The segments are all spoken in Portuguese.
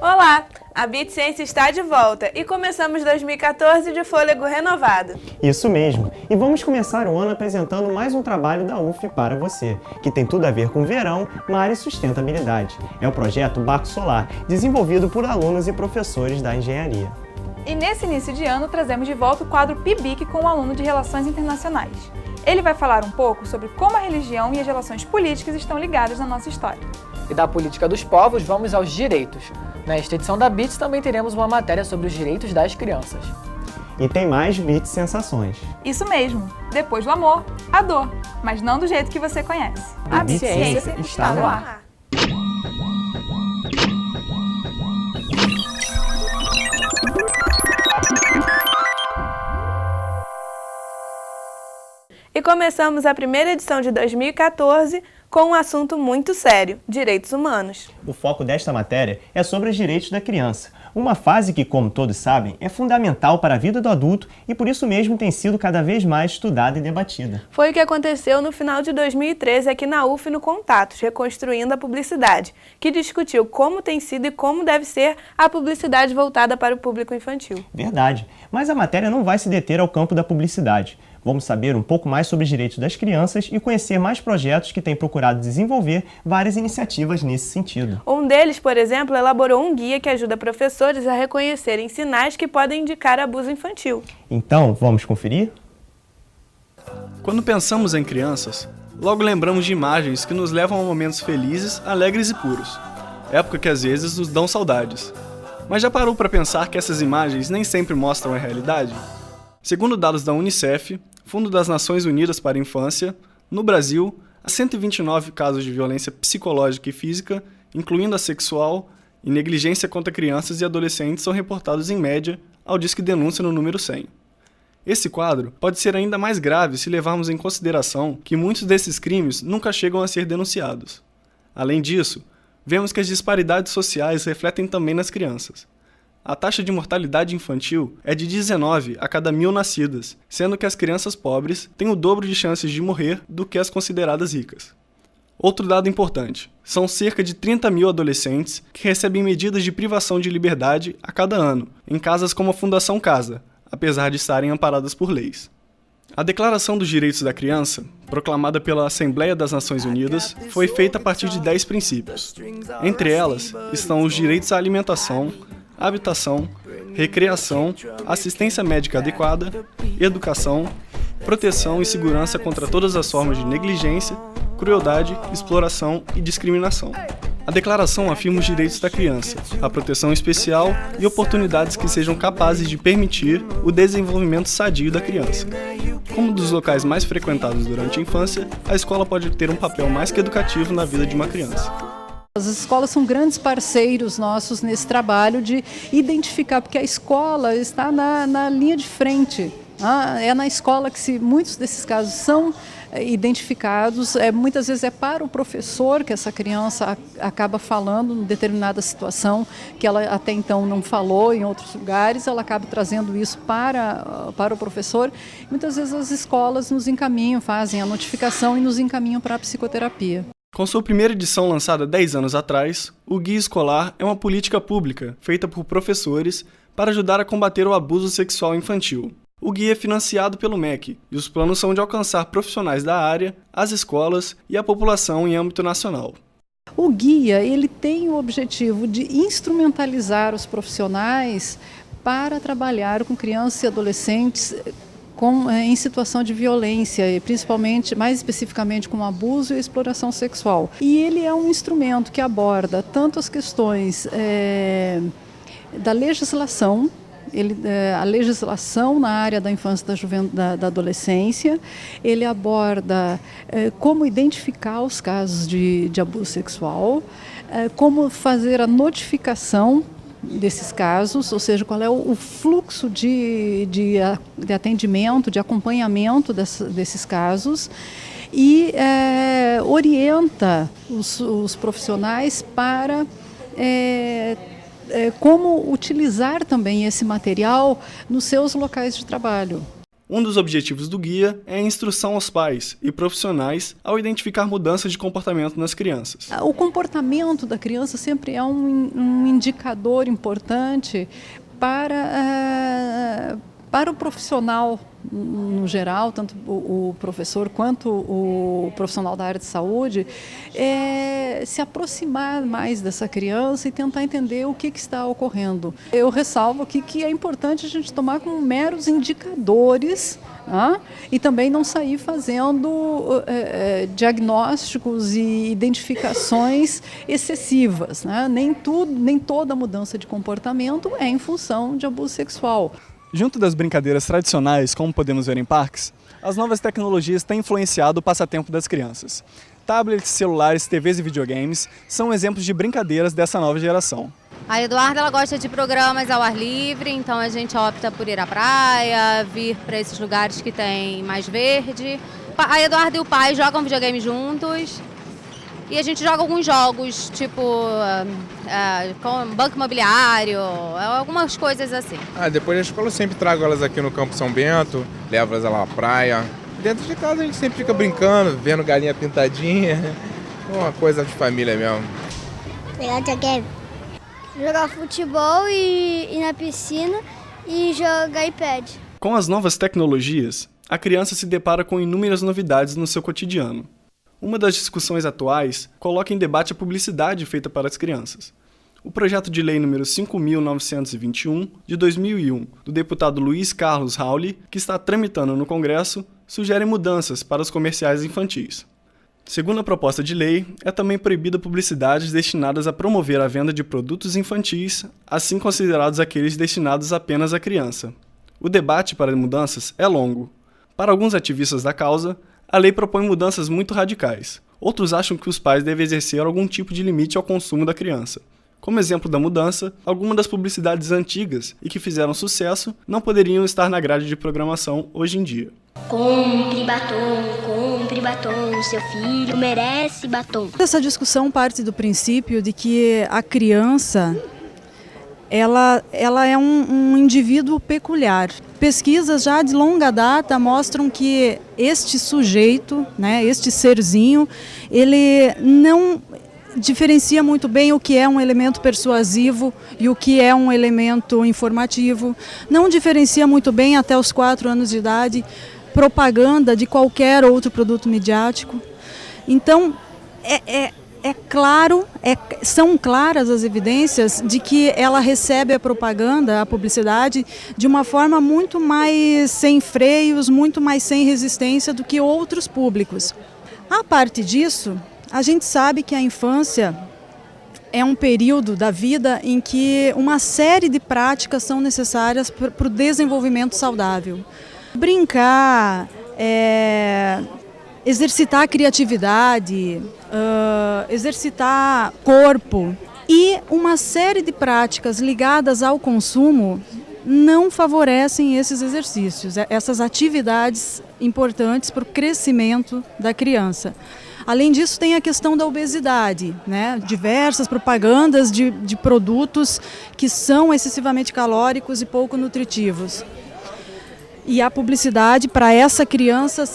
Olá! A Bit Ciência está de volta e começamos 2014 de fôlego renovado. Isso mesmo! E vamos começar o ano apresentando mais um trabalho da UF para você, que tem tudo a ver com verão, mar e sustentabilidade. É o projeto Barco Solar, desenvolvido por alunos e professores da engenharia. E nesse início de ano trazemos de volta o quadro PIBIC com o aluno de Relações Internacionais. Ele vai falar um pouco sobre como a religião e as relações políticas estão ligadas na nossa história. E da política dos povos, vamos aos direitos. Nesta edição da BITS também teremos uma matéria sobre os direitos das crianças. E tem mais Bit Sensações. Isso mesmo, depois do amor, a dor, mas não do jeito que você conhece. A Bit Ciência está no ar. E começamos a primeira edição de 2014 com um assunto muito sério, direitos humanos. O foco desta matéria é sobre os direitos da criança, uma fase que, como todos sabem, é fundamental para a vida do adulto e por isso mesmo tem sido cada vez mais estudada e debatida. Foi o que aconteceu no final de 2013 aqui na UF no Contatos, Reconstruindo a Publicidade, que discutiu como tem sido e como deve ser a publicidade voltada para o público infantil. Verdade, mas a matéria não vai se deter ao campo da publicidade. Vamos saber um pouco mais sobre os direitos das crianças e conhecer mais projetos que têm procurado desenvolver várias iniciativas nesse sentido. Um deles, por exemplo, elaborou um guia que ajuda professores a reconhecerem sinais que podem indicar abuso infantil. Então, vamos conferir? Quando pensamos em crianças, logo lembramos de imagens que nos levam a momentos felizes, alegres e puros. Época que às vezes nos dão saudades. Mas já parou para pensar que essas imagens nem sempre mostram a realidade? Segundo dados da Unicef, Fundo das Nações Unidas para a Infância, no Brasil, há 129 casos de violência psicológica e física, incluindo a sexual, e negligência contra crianças e adolescentes são reportados em média ao Disque Denúncia no número 100. Esse quadro pode ser ainda mais grave se levarmos em consideração que muitos desses crimes nunca chegam a ser denunciados. Além disso, vemos que as disparidades sociais refletem também nas crianças. A taxa de mortalidade infantil é de 19 a cada 1.000 nascidas, sendo que as crianças pobres têm o dobro de chances de morrer do que as consideradas ricas. Outro dado importante, são cerca de 30 mil adolescentes que recebem medidas de privação de liberdade a cada ano, em casas como a Fundação Casa, apesar de estarem amparadas por leis. A Declaração dos Direitos da Criança, proclamada pela Assembleia das Nações Unidas, foi feita a partir de 10 princípios. Entre elas estão os direitos à alimentação, habitação, recreação, assistência médica adequada, educação, proteção e segurança contra todas as formas de negligência, crueldade, exploração e discriminação. A declaração afirma os direitos da criança, a proteção especial e oportunidades que sejam capazes de permitir o desenvolvimento sadio da criança. Como um dos locais mais frequentados durante a infância, a escola pode ter um papel mais que educativo na vida de uma criança. As escolas são grandes parceiros nossos nesse trabalho de identificar, porque a escola está na linha de frente. É na escola que muitos desses casos são identificados, muitas vezes é para o professor que essa criança acaba falando em determinada situação que ela até então não falou em outros lugares, ela acaba trazendo isso para o professor. Muitas vezes as escolas nos encaminham, fazem a notificação e nos encaminham para a psicoterapia. Com sua primeira edição lançada 10 anos atrás, o Guia Escolar é uma política pública feita por professores para ajudar a combater o abuso sexual infantil. O guia é financiado pelo MEC e os planos são de alcançar profissionais da área, as escolas e a população em âmbito nacional. O guia ele tem o objetivo de instrumentalizar os profissionais para trabalhar com crianças e adolescentes em situação de violência, e principalmente, mais especificamente, com abuso e exploração sexual. E ele é um instrumento que aborda tanto as questões da legislação, a legislação na área da infância e da adolescência, ele aborda como identificar os casos de abuso sexual, como fazer a notificação desses casos, ou seja, qual é o fluxo de atendimento, de acompanhamento desses casos e orienta os profissionais para como utilizar também esse material nos seus locais de trabalho. Um dos objetivos do guia é a instrução aos pais e profissionais ao identificar mudanças de comportamento nas crianças. O comportamento da criança sempre é um indicador importante para o profissional no geral, tanto o professor quanto o profissional da área de saúde, se aproximar mais dessa criança e tentar entender o que está ocorrendo. Eu ressalvo aqui que é importante a gente tomar como meros indicadores, e também não sair fazendo diagnósticos e identificações excessivas, né? Nem toda mudança de comportamento é em função de abuso sexual. Junto das brincadeiras tradicionais, como podemos ver em parques, as novas tecnologias têm influenciado o passatempo das crianças. Tablets, celulares, TVs e videogames são exemplos de brincadeiras dessa nova geração. A Eduarda ela gosta de programas ao ar livre, então a gente opta por ir à praia, vir para esses lugares que tem mais verde. A Eduarda e o pai jogam videogame juntos. E a gente joga alguns jogos, tipo com banco imobiliário, algumas coisas assim. Depois da escola eu sempre trago elas aqui no Campo São Bento, levo elas lá à praia. Dentro de casa a gente sempre fica brincando, vendo galinha pintadinha. Uma coisa de família mesmo. Pegar videogame. Jogar futebol e ir na piscina e jogar iPad. Com as novas tecnologias, a criança se depara com inúmeras novidades no seu cotidiano. Uma das discussões atuais coloca em debate a publicidade feita para as crianças. O projeto de lei número 5.921, de 2001, do deputado Luiz Carlos Rauli, que está tramitando no Congresso, sugere mudanças para os comerciais infantis. Segundo a proposta de lei, é também proibida publicidades destinadas a promover a venda de produtos infantis, assim considerados aqueles destinados apenas à criança. O debate para mudanças é longo. Para alguns ativistas da causa, a lei propõe mudanças muito radicais. Outros acham que os pais devem exercer algum tipo de limite ao consumo da criança. Como exemplo da mudança, algumas das publicidades antigas e que fizeram sucesso não poderiam estar na grade de programação hoje em dia. Compre batom, seu filho merece batom. Essa discussão parte do princípio de que a criança ela é um indivíduo peculiar. Pesquisas já de longa data mostram que este sujeito, né, este serzinho, ele não diferencia muito bem o que é um elemento persuasivo e o que é um elemento informativo. Não diferencia muito bem, até os 4 anos de idade, propaganda de qualquer outro produto midiático. Então, são claras as evidências de que ela recebe a propaganda, a publicidade, de uma forma muito mais sem freios, muito mais sem resistência do que outros públicos. A parte disso, a gente sabe que a infância é um período da vida em que uma série de práticas são necessárias para o desenvolvimento saudável. Brincar, exercitar a criatividade, exercitar corpo e uma série de práticas ligadas ao consumo não favorecem esses exercícios, essas atividades importantes para o crescimento da criança. Além disso, tem a questão da obesidade, né? Diversas propagandas de produtos que são excessivamente calóricos e pouco nutritivos. E a publicidade para essa criança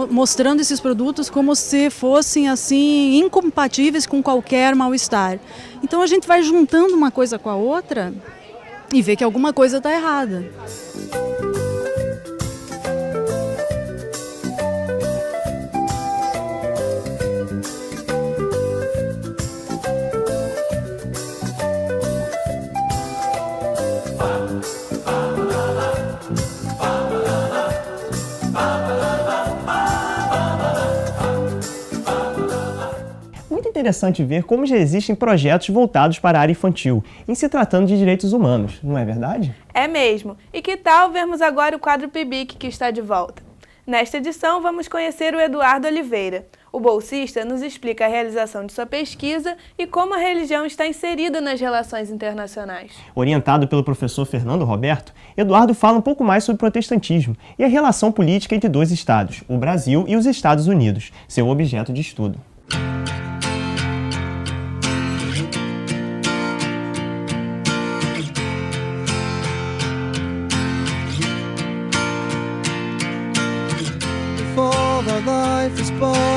mostrando esses produtos como se fossem assim incompatíveis com qualquer mal-estar. Então a gente vai juntando uma coisa com a outra e vê que alguma coisa está errada. Interessante ver como já existem projetos voltados para a área infantil, em se tratando de direitos humanos, não é verdade? É mesmo. E que tal vermos agora o quadro PIBIC que está de volta? Nesta edição, vamos conhecer o Eduardo Oliveira. O bolsista nos explica a realização de sua pesquisa e como a religião está inserida nas relações internacionais. Orientado pelo professor Fernando Roberto, Eduardo fala um pouco mais sobre o protestantismo e a relação política entre 2 estados, o Brasil e os Estados Unidos, seu objeto de estudo.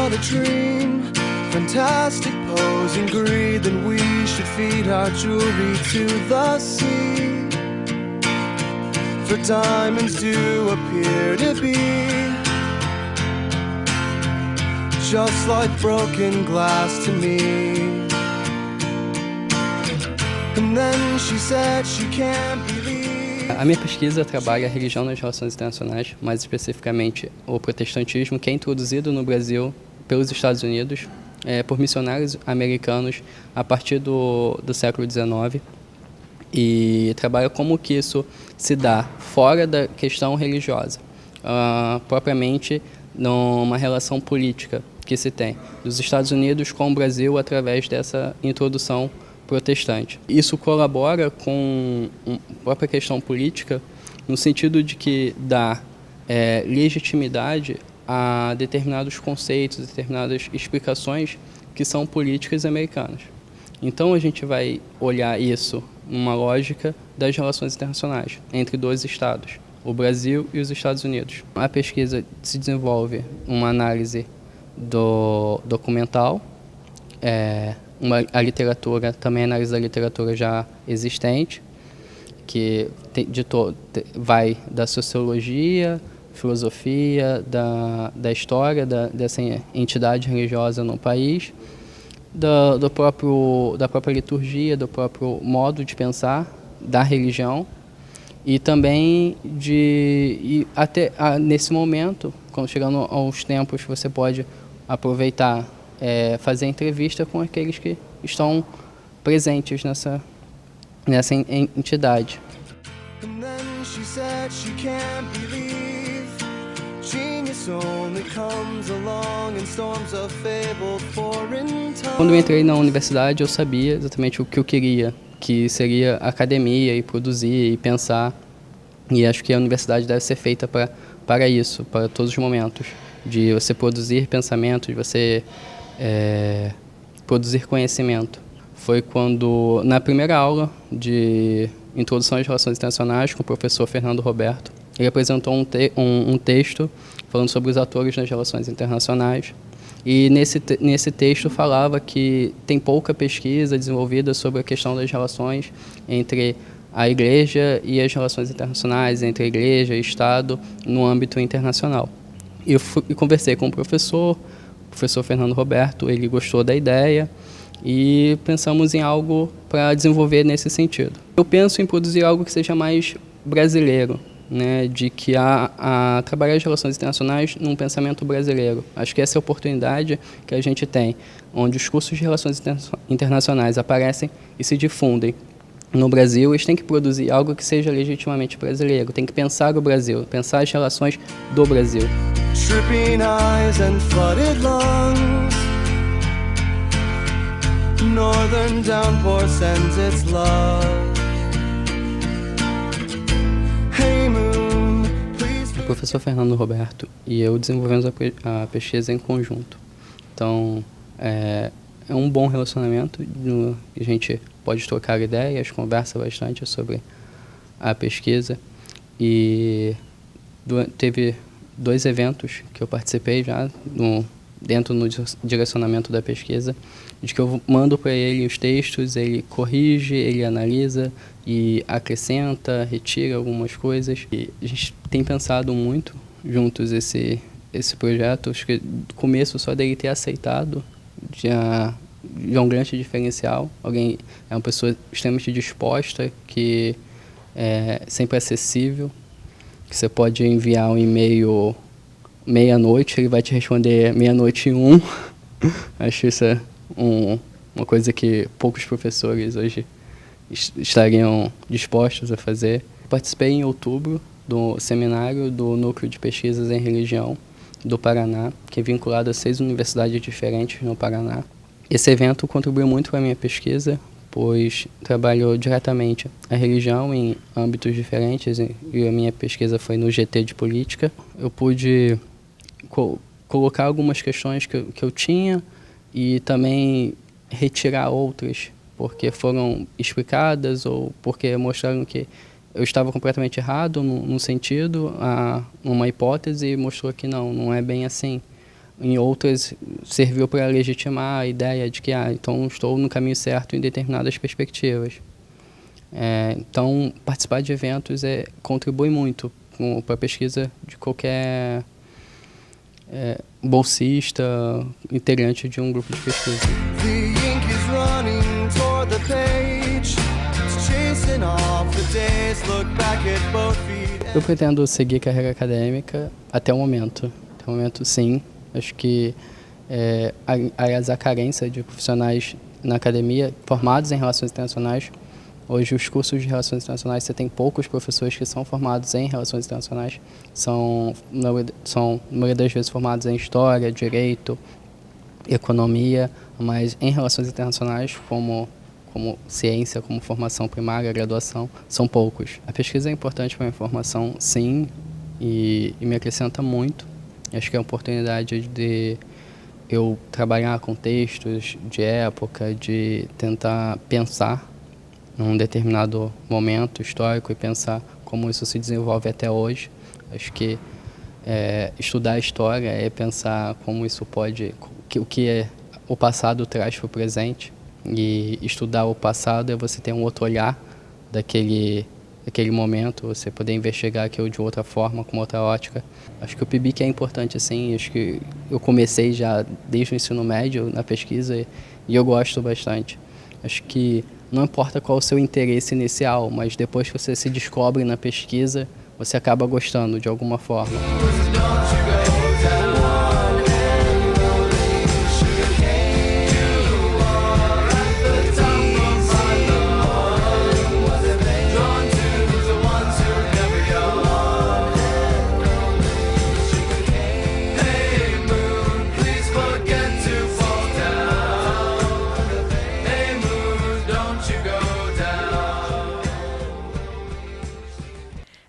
not a dream. Fantastic pose and greed, then we should feed our jewelry to the sea. For diamonds do appear to be just like broken glass to me. And then she said she can't believe. A minha pesquisa trabalha a religião nas relações internacionais, mais especificamente o protestantismo, que é introduzido no Brasil pelos Estados Unidos, por missionários americanos a partir do século XIX, e trabalha como que isso se dá fora da questão religiosa, propriamente numa relação política que se tem dos Estados Unidos com o Brasil através dessa introdução protestante. Isso colabora com a própria questão política no sentido de que dá legitimidade a determinados conceitos, determinadas explicações que são políticas americanas. Então a gente vai olhar isso numa lógica das relações internacionais entre dois estados, o Brasil e os Estados Unidos. A pesquisa se desenvolve uma análise do documental, a literatura, também análise da literatura já existente, que vai da sociologia, filosofia, da história dessa entidade religiosa no país, da própria liturgia, do próprio modo de pensar da religião, e também até nesse momento, quando chegando aos tempos, você pode aproveitar, fazer entrevista com aqueles que estão presentes nessa entidade. Quando eu entrei na universidade, eu sabia exatamente o que eu queria, que seria academia e produzir e pensar, e acho que a universidade deve ser feita para isso, para todos os momentos, de você produzir pensamento, de você produzir conhecimento. Foi quando, na primeira aula de Introdução às Relações Internacionais, com o professor Fernando Roberto, ele apresentou um texto falando sobre os atores nas relações internacionais. E nesse texto falava que tem pouca pesquisa desenvolvida sobre a questão das relações entre a Igreja e as relações internacionais, entre a Igreja e Estado, no âmbito internacional. Eu conversei com o professor Fernando Roberto, ele gostou da ideia e pensamos em algo para desenvolver nesse sentido. Eu penso em produzir algo que seja mais brasileiro, né, de que a trabalhar as relações internacionais num pensamento brasileiro. Acho que essa é a oportunidade que a gente tem, onde os cursos de relações internacionais aparecem e se difundem no Brasil. Eles têm que produzir algo que seja legitimamente brasileiro, tem que pensar o Brasil, pensar as relações do Brasil. Tripping eyes and flooded lungs. Northern downpour sends its love. O professor Fernando Roberto e eu desenvolvemos a pesquisa em conjunto. Então, é um bom relacionamento, a gente pode trocar ideias, conversa bastante sobre a pesquisa. E teve 2 eventos que eu participei já dentro do direcionamento da pesquisa, de que eu mando para ele os textos, ele corrige, ele analisa e acrescenta, retira algumas coisas. E a gente tem pensado muito juntos esse projeto. Acho que do começo só dele ter aceitado já é um grande diferencial. Alguém é uma pessoa extremamente disposta, que é sempre acessível, que você pode enviar um e-mail meia-noite, ele vai te responder 00:01. Acho isso uma coisa que poucos professores hoje estariam dispostos a fazer. Participei em outubro do seminário do Núcleo de Pesquisas em Religião do Paraná, que é vinculado a 6 universidades diferentes no Paraná. Esse evento contribuiu muito para a minha pesquisa, pois trabalhou diretamente a religião em âmbitos diferentes, e a minha pesquisa foi no GT de Política. Eu pude colocar algumas questões que eu tinha e também retirar outras, porque foram explicadas ou porque mostraram que eu estava completamente errado num sentido, uma hipótese, e mostrou que não é bem assim. em outras serviu para legitimar a ideia de que então estou no caminho certo em determinadas perspectivas. Então, participar de eventos contribui muito para a pesquisa de qualquer bolsista, integrante de um grupo de pesquisa. Eu pretendo seguir carreira acadêmica até o momento. Até o momento, sim. Acho que a carência de profissionais na academia formados em relações internacionais. Hoje, os cursos de relações internacionais, você tem poucos professores que são formados em relações internacionais. São, na maioria das vezes, formados em história, direito, economia, mas em relações internacionais, como ciência, como formação primária, graduação, são poucos. A pesquisa é importante para a minha formação, sim, e me acrescenta muito. Acho que é a oportunidade de eu trabalhar com textos de época, de tentar pensar num determinado momento histórico e pensar como isso se desenvolve até hoje. Acho que estudar a história é pensar como isso o que o passado traz para o presente, e estudar o passado é você ter um outro olhar daquele momento, você poder investigar aquilo de outra forma, com outra ótica. Acho que o PIBIC é importante, assim. Acho que eu comecei já desde o ensino médio na pesquisa e eu gosto bastante. Acho que não importa qual o seu interesse inicial, mas depois que você se descobre na pesquisa, você acaba gostando de alguma forma.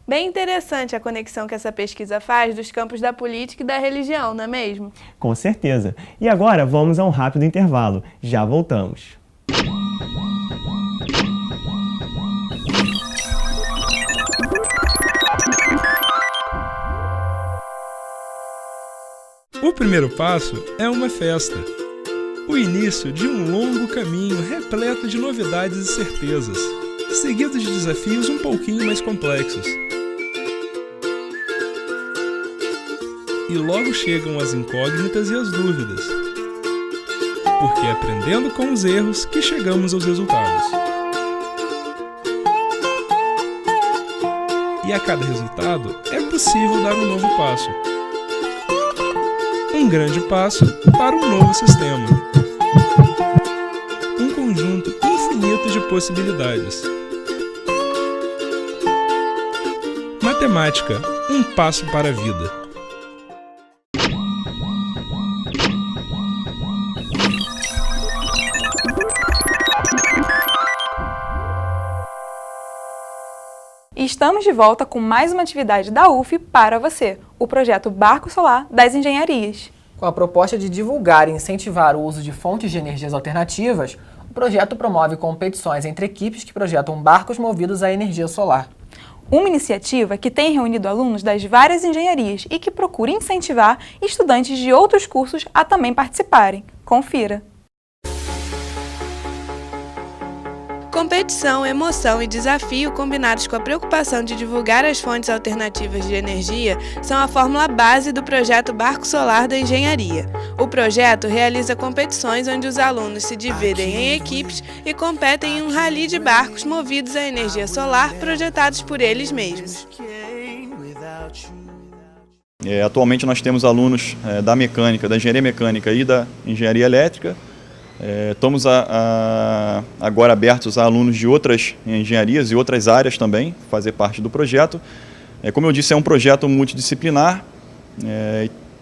Bem interessante a conexão que essa pesquisa faz dos campos da política e da religião, não é mesmo? Com certeza. E agora vamos a um rápido intervalo. Já voltamos. O primeiro passo é uma festa. O início de um longo caminho repleto de novidades e certezas, seguido de desafios um pouquinho mais complexos. E logo chegam as incógnitas e as dúvidas. Porque é aprendendo com os erros que chegamos aos resultados. E a cada resultado é possível dar um novo passo. Um grande passo para um novo sistema. Um conjunto infinito de possibilidades. Matemática, um passo para a vida. E estamos de volta com mais uma atividade da UF para você, o projeto Barco Solar das Engenharias. Com a proposta de divulgar e incentivar o uso de fontes de energias alternativas, o projeto promove competições entre equipes que projetam barcos movidos à energia solar. Uma iniciativa que tem reunido alunos das várias engenharias e que procura incentivar estudantes de outros cursos a também participarem. Confira! Competição, emoção e desafio combinados com a preocupação de divulgar as fontes alternativas de energia são a fórmula base do projeto Barco Solar da Engenharia. O projeto realiza competições onde os alunos se dividem em equipes e competem em um rally de barcos movidos à energia solar projetados por eles mesmos. Atualmente nós temos alunos da mecânica, da engenharia mecânica e da engenharia elétrica. Estamos agora abertos a alunos de outras engenharias e outras áreas também, fazer parte do projeto. Como eu disse, é um projeto multidisciplinar,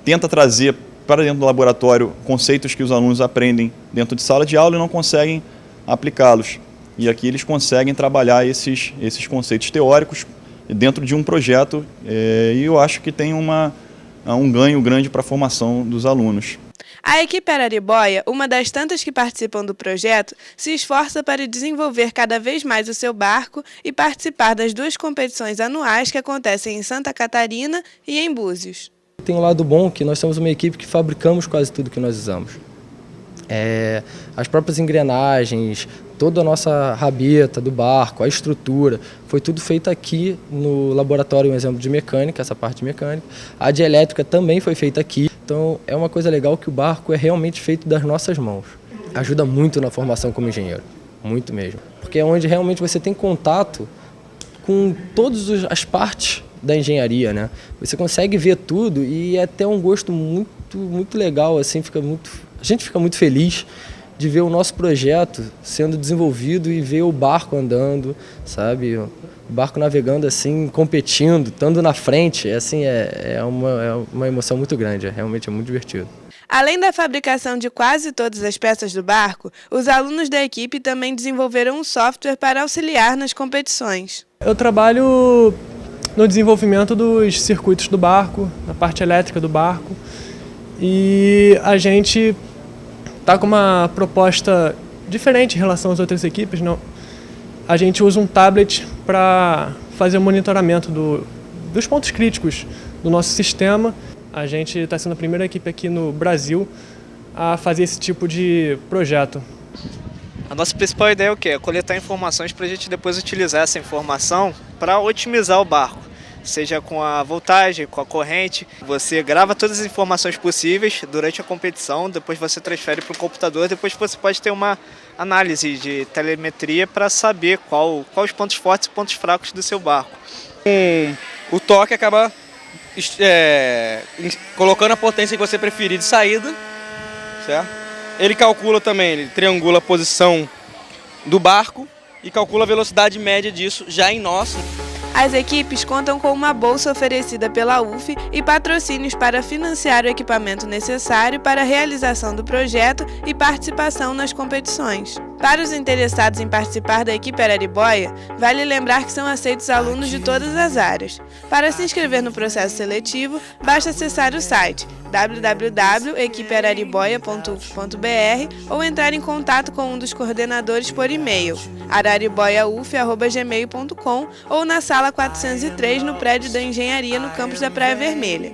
tenta trazer para dentro do laboratório conceitos que os alunos aprendem dentro de sala de aula e não conseguem aplicá-los. E aqui eles conseguem trabalhar esses conceitos teóricos dentro de um projeto e eu acho que tem um ganho grande para a formação dos alunos. A equipe Araribóia, uma das tantas que participam do projeto, se esforça para desenvolver cada vez mais o seu barco e participar das duas competições anuais que acontecem em Santa Catarina e em Búzios. tem um lado bom, que nós somos uma equipe que fabricamos quase tudo que nós usamos. As próprias engrenagens, toda a nossa rabeta do barco, a estrutura, foi tudo feito aqui no laboratório, um exemplo de mecânica, essa parte de mecânica. A de elétrica também foi feita aqui. Então é uma coisa legal que o barco é realmente feito das nossas mãos. Ajuda muito na formação como engenheiro, muito mesmo. Porque é onde realmente você tem contato com todas as partes da engenharia, né? Você consegue ver tudo e é até um gosto muito legal, assim, a gente fica muito feliz de ver o nosso projeto sendo desenvolvido e ver o barco andando, sabe? O barco navegando assim, competindo, estando na frente, assim, é uma emoção muito grande, realmente é muito divertido. Além da fabricação de quase todas as peças do barco, os alunos da equipe também desenvolveram um software para auxiliar nas competições. Eu trabalho no desenvolvimento dos circuitos do barco, na parte elétrica do barco, e a gente está com uma proposta diferente em relação às outras equipes. Não? A gente usa um tablet para fazer o monitoramento dos pontos críticos do nosso sistema. A gente está sendo a primeira equipe aqui no Brasil a fazer esse tipo de projeto. A nossa principal ideia é o quê? É coletar informações para a gente depois utilizar essa informação para otimizar o barco. Seja com a voltagem, com a corrente. Você grava todas as informações possíveis durante a competição, depois você transfere para o computador, depois você pode ter uma análise de telemetria para saber quais os pontos fortes e pontos fracos do seu barco. O toque acaba colocando a potência que você preferir de saída, certo? Ele calcula também, ele triangula a posição do barco e calcula a velocidade média disso já em nosso. As equipes contam com uma bolsa oferecida pela UF e patrocínios para financiar o equipamento necessário para a realização do projeto e participação nas competições. Para os interessados em participar da equipe Araribóia, vale lembrar que são aceitos alunos de todas as áreas. Para se inscrever no processo seletivo, basta acessar o site www.equipearariboia.uf.br ou entrar em contato com um dos coordenadores por e-mail, arariboiauf@gmail.com ou na sala 403 no prédio da Engenharia no campus da Praia Vermelha.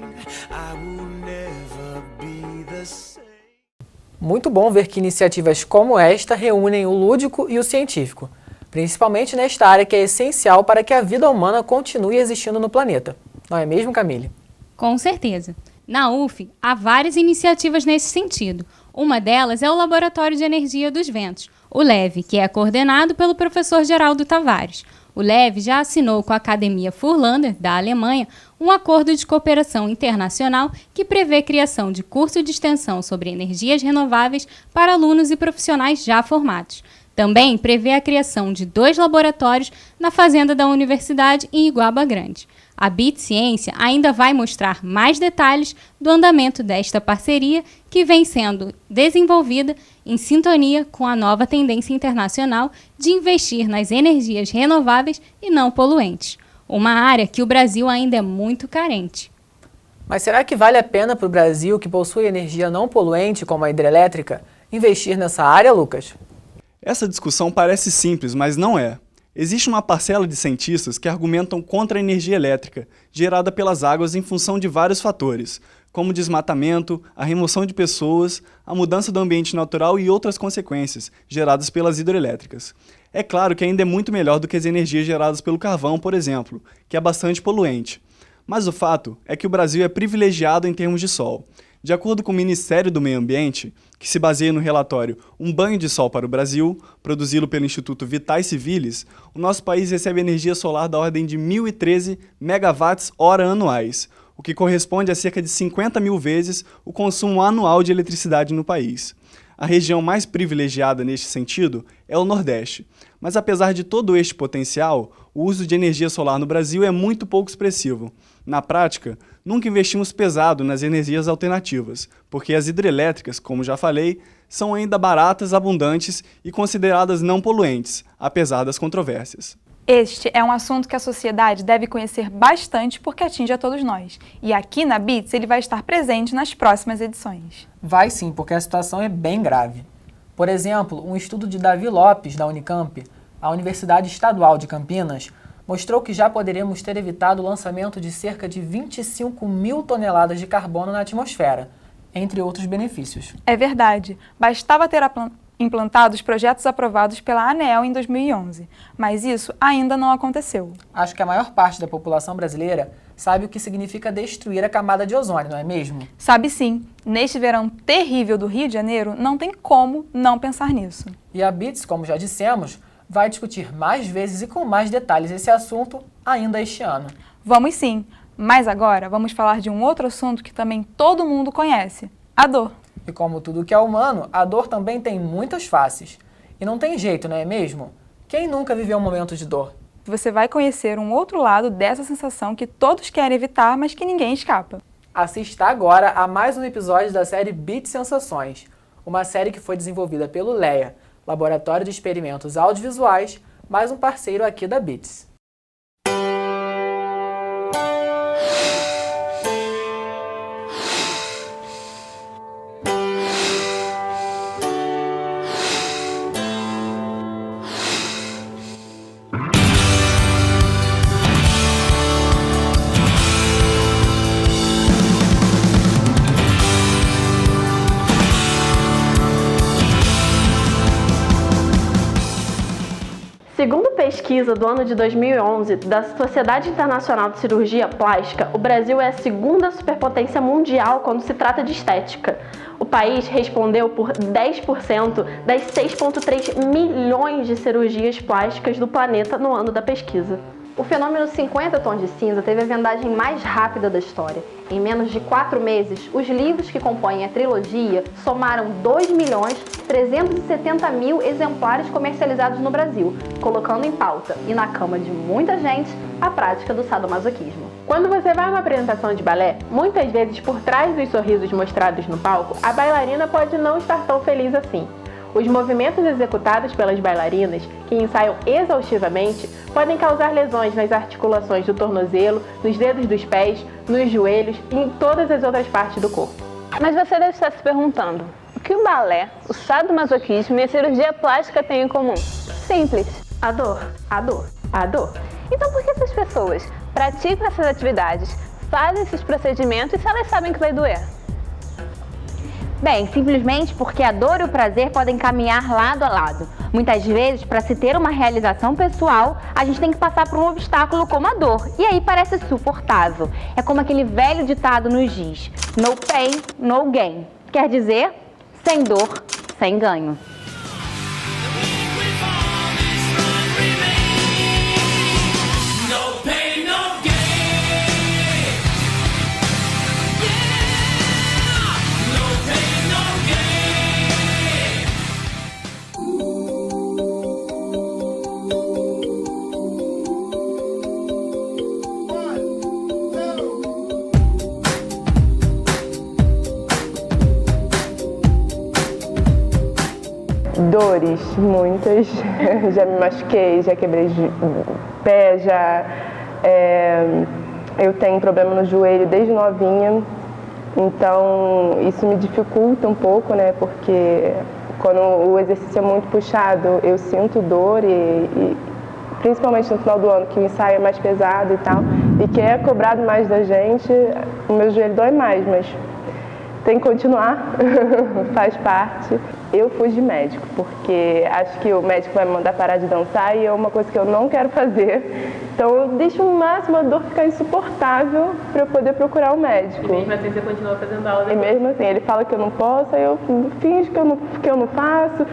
Muito bom ver que iniciativas como esta reúnem o lúdico e o científico, principalmente nesta área que é essencial para que a vida humana continue existindo no planeta. Não é mesmo, Camille? Com certeza. Na UF, há várias iniciativas nesse sentido. Uma delas é o Laboratório de Energia dos Ventos, o LEV, que é coordenado pelo professor Geraldo Tavares. O LEV já assinou com a Academia Furlander, da Alemanha, um acordo de cooperação internacional que prevê a criação de curso de extensão sobre energias renováveis para alunos e profissionais já formados. Também prevê a criação de 2 laboratórios na fazenda da universidade em Iguaba Grande. A BIT Ciência ainda vai mostrar mais detalhes do andamento desta parceria que vem sendo desenvolvida em sintonia com a nova tendência internacional de investir nas energias renováveis e não poluentes, uma área que o Brasil ainda é muito carente. Mas será que vale a pena para o Brasil, que possui energia não poluente como a hidrelétrica, investir nessa área, Lucas? Essa discussão parece simples, mas não é. Existe uma parcela de cientistas que argumentam contra a energia elétrica, gerada pelas águas em função de vários fatores, como o desmatamento, a remoção de pessoas, a mudança do ambiente natural e outras consequências, geradas pelas hidrelétricas. É claro que ainda é muito melhor do que as energias geradas pelo carvão, por exemplo, que é bastante poluente. Mas o fato é que o Brasil é privilegiado em termos de sol. De acordo com o Ministério do Meio Ambiente, que se baseia no relatório Um Banho de Sol para o Brasil, produzido pelo Instituto Vitae Civilis, o nosso país recebe energia solar da ordem de 1.013 megawatts-hora anuais, o que corresponde a cerca de 50 mil vezes o consumo anual de eletricidade no país. A região mais privilegiada neste sentido é o Nordeste, mas apesar de todo este potencial, o uso de energia solar no Brasil é muito pouco expressivo. Na prática, nunca investimos pesado nas energias alternativas, porque as hidrelétricas, como já falei, são ainda baratas, abundantes e consideradas não poluentes, apesar das controvérsias. Este é um assunto que a sociedade deve conhecer bastante porque atinge a todos nós. E aqui na BITS ele vai estar presente nas próximas edições. Vai sim, porque a situação é bem grave. Por exemplo, um estudo de Davi Lopes, da Unicamp, a Universidade Estadual de Campinas, mostrou que já poderíamos ter evitado o lançamento de cerca de 25 mil toneladas de carbono na atmosfera, entre outros benefícios. É verdade. Bastava ter implantado os projetos aprovados pela ANEEL em 2011, mas isso ainda não aconteceu. Acho que a maior parte da população brasileira sabe o que significa destruir a camada de ozônio, não é mesmo? Sabe sim. Neste verão terrível do Rio de Janeiro, não tem como não pensar nisso. E a BITS, como já dissemos, vai discutir mais vezes e com mais detalhes esse assunto ainda este ano. Vamos sim, mas agora vamos falar de um outro assunto que também todo mundo conhece, a dor. E como tudo que é humano, a dor também tem muitas faces. E não tem jeito, não é mesmo? Quem nunca viveu um momento de dor? Você vai conhecer um outro lado dessa sensação que todos querem evitar, mas que ninguém escapa. Assista agora a mais um episódio da série BITS Sensações, uma série que foi desenvolvida pelo LEA, Laboratório de Experimentos Audiovisuais, mais um parceiro aqui da BITS. Segundo pesquisa do ano de 2011 da Sociedade Internacional de Cirurgia Plástica, o Brasil é a segunda superpotência mundial quando se trata de estética. O país respondeu por 10% das 6,3 milhões de cirurgias plásticas do planeta no ano da pesquisa. O fenômeno 50 tons de cinza teve a vendagem mais rápida da história. Em menos de 4 meses, os livros que compõem a trilogia somaram 2.370.000 exemplares comercializados no Brasil, colocando em pauta e na cama de muita gente a prática do sadomasoquismo. Quando você vai a uma apresentação de balé, muitas vezes por trás dos sorrisos mostrados no palco, a bailarina pode não estar tão feliz assim. Os movimentos executados pelas bailarinas, que ensaiam exaustivamente, podem causar lesões nas articulações do tornozelo, nos dedos dos pés, nos joelhos e em todas as outras partes do corpo. Mas você deve estar se perguntando, o que o balé, o sadomasoquismo e a cirurgia plástica têm em comum? Simples, a dor, a dor, a dor. Então por que essas pessoas praticam essas atividades, fazem esses procedimentos se elas sabem que vai doer? Bem, simplesmente porque a dor e o prazer podem caminhar lado a lado. Muitas vezes, para se ter uma realização pessoal, a gente tem que passar por um obstáculo como a dor. E aí parece suportável. É como aquele velho ditado nos diz: no pain, no gain. Quer dizer, sem dor, sem ganho. Dores, muitas. Já me machuquei, já quebrei pé, eu tenho problema no joelho desde novinha, então isso me dificulta um pouco, né? Porque quando o exercício é muito puxado, eu sinto dor e principalmente no final do ano, que o ensaio é mais pesado e tal, e que é cobrado mais da gente, o meu joelho dói mais, mas tem que continuar, faz parte. Eu fui de médico, porque acho que o médico vai me mandar parar de dançar e é uma coisa que eu não quero fazer. Então eu deixo no máximo a dor ficar insuportável para eu poder procurar o médico. E mesmo assim você continua fazendo aula depois? E mesmo assim, ele fala que eu não posso, aí eu finjo que eu não faço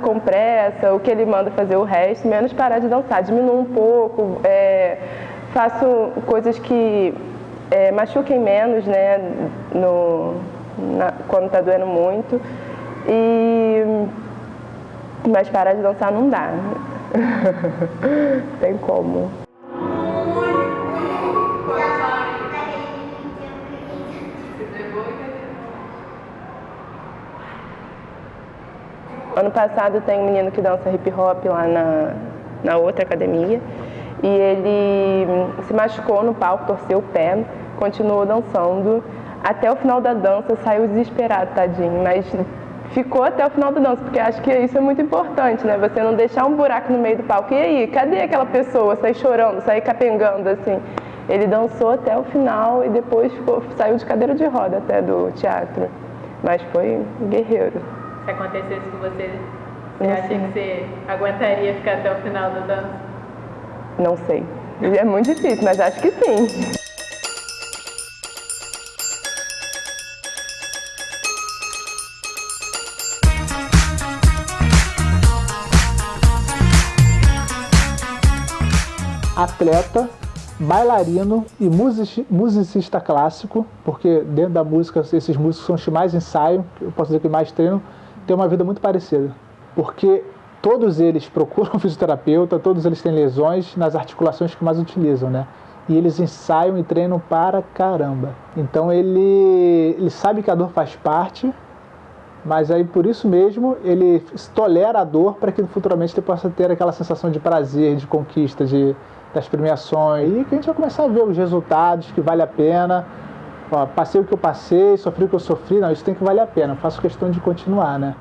com pressa, o que ele manda fazer o resto, menos parar de dançar. Diminuo um pouco, faço coisas que machuquem menos, né, quando está doendo muito. Mas parar de dançar não dá. Tem como. Ano passado tem um menino que dança hip hop lá na outra academia. E ele se machucou no palco, torceu o pé, continuou dançando. Até o final da dança saiu desesperado, tadinho, mas ficou até o final da dança, porque acho que isso é muito importante, né? Você não deixar um buraco no meio do palco. E aí, cadê aquela pessoa? Sair chorando, sair capengando, assim. Ele dançou até o final e depois saiu de cadeira de roda até do teatro. Mas foi guerreiro. Se acontecesse com você acha que você aguentaria ficar até o final da dança? Não sei. É muito difícil, mas acho que sim. Atleta, bailarino e musicista clássico, porque dentro da música esses músicos são os que mais ensaiam, eu posso dizer que mais treinam, têm uma vida muito parecida. Porque todos eles procuram um fisioterapeuta, todos eles têm lesões nas articulações que mais utilizam, né? E eles ensaiam e treinam para caramba. Então ele sabe que a dor faz parte, mas aí por isso mesmo ele tolera a dor para que futuramente ele possa ter aquela sensação de prazer, de conquista, das premiações, e que a gente vai começar a ver os resultados, que vale a pena. Ó, passei o que eu passei, sofri o que eu sofri, não, isso tem que valer a pena, eu faço questão de continuar, né?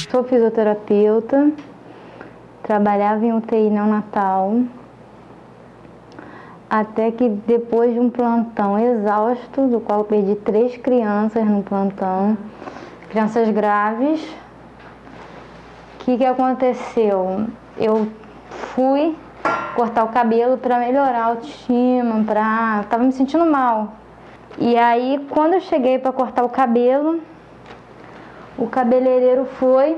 Sou fisioterapeuta, trabalhava em UTI neonatal, até que depois de um plantão exausto, do qual eu perdi 3 crianças no plantão, crianças graves, o que aconteceu? Eu fui cortar o cabelo para melhorar a autoestima, estava me sentindo mal. E aí, quando eu cheguei para cortar o cabelo, o cabeleireiro foi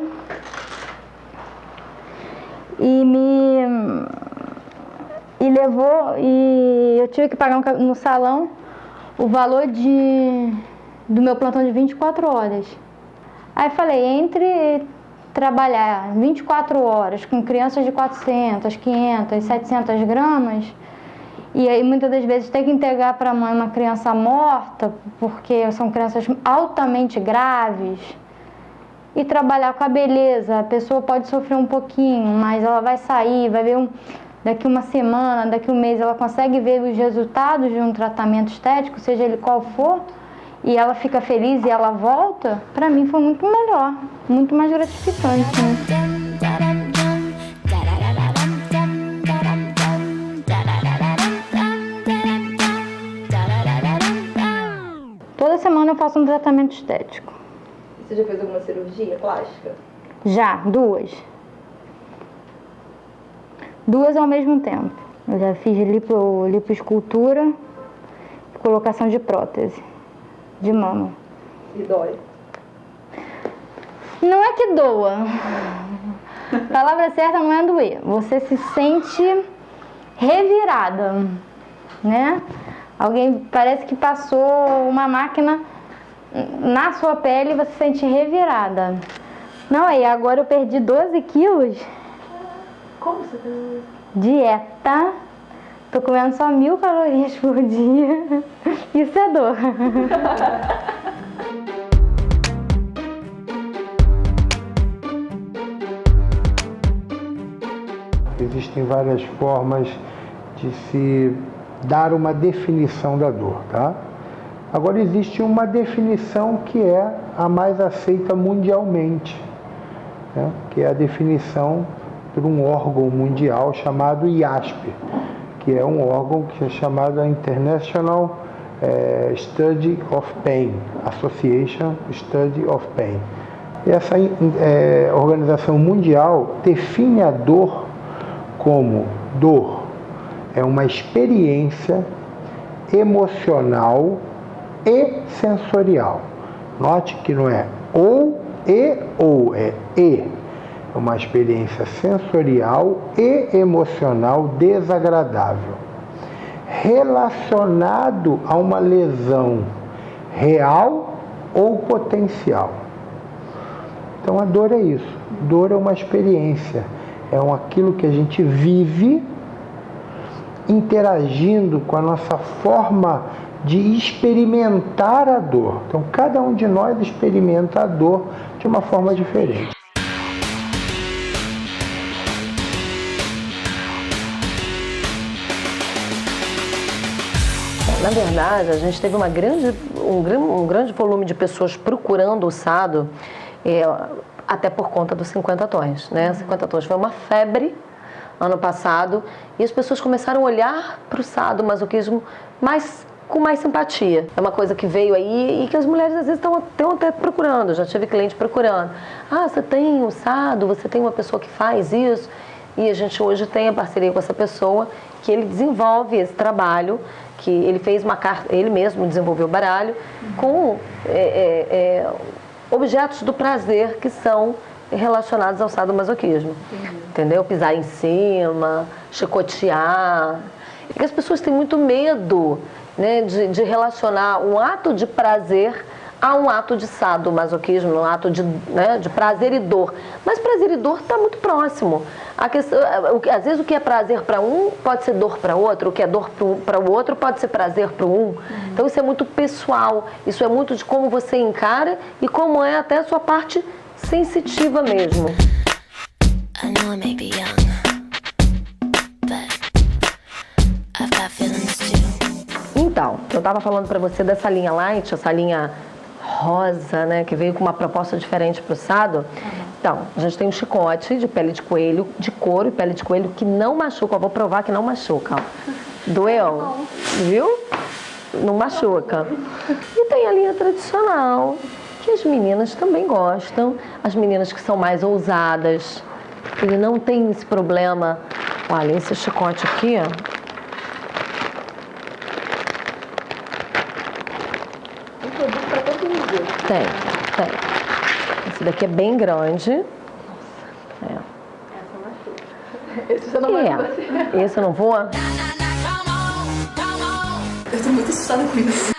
e levou, e eu tive que pagar no salão o valor do meu plantão de 24 horas. Aí falei, entre trabalhar 24 horas com crianças de 400, 500, 700 gramas, e aí muitas das vezes ter que entregar para a mãe uma criança morta, porque são crianças altamente graves, e trabalhar com a beleza, a pessoa pode sofrer um pouquinho, mas ela vai sair, vai ver daqui uma semana, daqui um mês, ela consegue ver os resultados de um tratamento estético, seja ele qual for, e ela fica feliz e ela volta, para mim foi muito melhor, muito mais gratificante, né? Toda semana eu faço um tratamento estético. Você já fez alguma cirurgia plástica? Já, 2. 2 ao mesmo tempo. Eu já fiz lipoescultura e colocação de prótese de mama. E dói? Não é que doa. A palavra certa não é doer. Você se sente revirada, né? Alguém parece que passou uma máquina na sua pele e você se sente revirada. Não, e agora eu perdi 12 quilos. Como você fez? Dieta. Tô comendo só 1000 calorias por dia. Isso é dor. Existem várias formas de se dar uma definição da dor, tá? Agora existe uma definição que é a mais aceita mundialmente, né? Que é a definição por um órgão mundial chamado IASP, que é um órgão que é chamado International Study of Pain, Association Study of Pain. Essa organização mundial define a dor como dor é uma experiência emocional e sensorial. Note que não é ou, é e. É uma experiência sensorial e emocional desagradável, relacionado a uma lesão real ou potencial. Então a dor é isso. Dor é uma experiência, é aquilo que a gente vive interagindo com a nossa forma de experimentar a dor. Então, cada um de nós experimenta a dor de uma forma diferente. Na verdade, a gente teve um grande volume de pessoas procurando o SADO, até por conta dos 50 tons, né? 50 tons foi uma febre ano passado e as pessoas começaram a olhar para o sadomasoquismo com mais simpatia. É uma coisa que veio aí e que as mulheres às vezes estão até procurando. Já tive cliente procurando. Ah, você tem o sado, você tem uma pessoa que faz isso. E a gente hoje tem a parceria com essa pessoa que ele desenvolve esse trabalho, que ele fez uma carta, ele mesmo desenvolveu o baralho com objetos do prazer que são relacionados ao sadomasoquismo. Entendeu? Pisar em cima, chicotear. E as pessoas têm muito medo, né, de relacionar um ato de prazer a um ato de sadomasoquismo, um ato de prazer e dor. Mas prazer e dor está muito próximo. A questão, às vezes o que é prazer para um pode ser dor para outro, o que é dor para o outro pode ser prazer para um. Então isso é muito pessoal, isso é muito de como você encara e como é até a sua parte sensitiva mesmo. I know I may be young, but I've got feelings too. Então, eu estava falando para você dessa linha light, essa linha rosa, né, que veio com uma proposta diferente para o sado. Então, a gente tem um chicote de pele de coelho, de couro e pele de coelho que não machuca. Eu vou provar que não machuca. Ó. Doeu? Viu? Não machuca. E tem a linha tradicional, que as meninas também gostam. As meninas que são mais ousadas. Ele não tem esse problema. Olha, esse chicote aqui, ó. Tem. Esse daqui é bem grande. Nossa. Esse você não vai fazer. Esse eu não vou? Eu tô muito assustada com isso.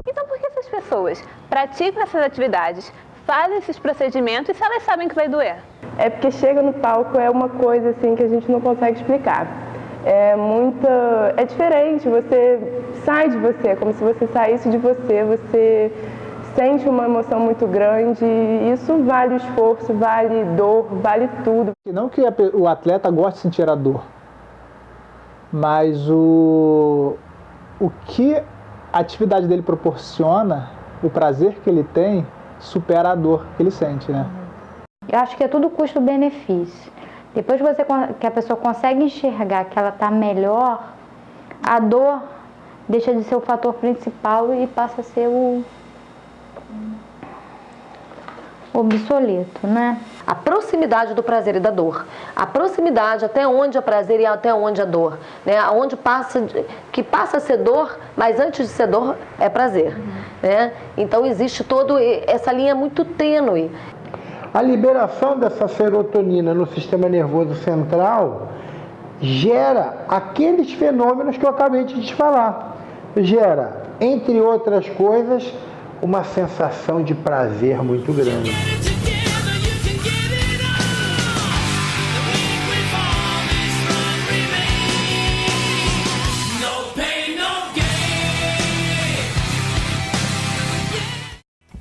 Então por que essas pessoas praticam essas atividades, fazem esses procedimentos e se elas sabem que vai doer? É porque chega no palco é uma coisa assim que a gente não consegue explicar. É diferente, você sai de você, é como se você saísse de você sente uma emoção muito grande e isso vale o esforço, vale dor, vale tudo. Não que o atleta goste de sentir a dor, mas o que a atividade dele proporciona, o prazer que ele tem, supera a dor que ele sente, né? Eu acho que é tudo custo-benefício. Depois que a pessoa consegue enxergar que ela está melhor, a dor deixa de ser o fator principal e passa a ser o obsoleto, né? A proximidade do prazer e da dor. A proximidade até onde é prazer e até onde é dor. Né? Que passa a ser dor, mas antes de ser dor é prazer. Né? Então existe essa linha muito tênue. A liberação dessa serotonina no sistema nervoso central gera aqueles fenômenos que eu acabei de te falar. Gera, entre outras coisas, uma sensação de prazer muito grande.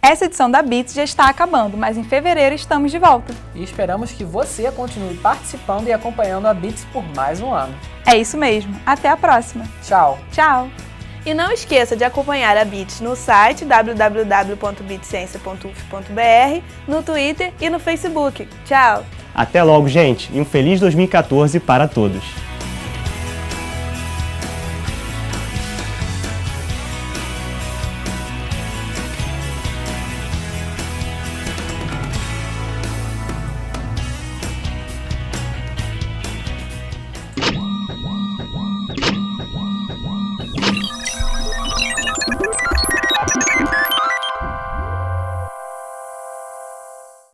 Essa edição da Beats já está acabando, mas em fevereiro estamos de volta. E esperamos que você continue participando e acompanhando a Beats por mais um ano. É isso mesmo. Até a próxima. Tchau. Tchau. E não esqueça de acompanhar a Beats no site www.beatsciência.uf.br, no Twitter e no Facebook. Tchau! Até logo, gente, e um feliz 2014 para todos!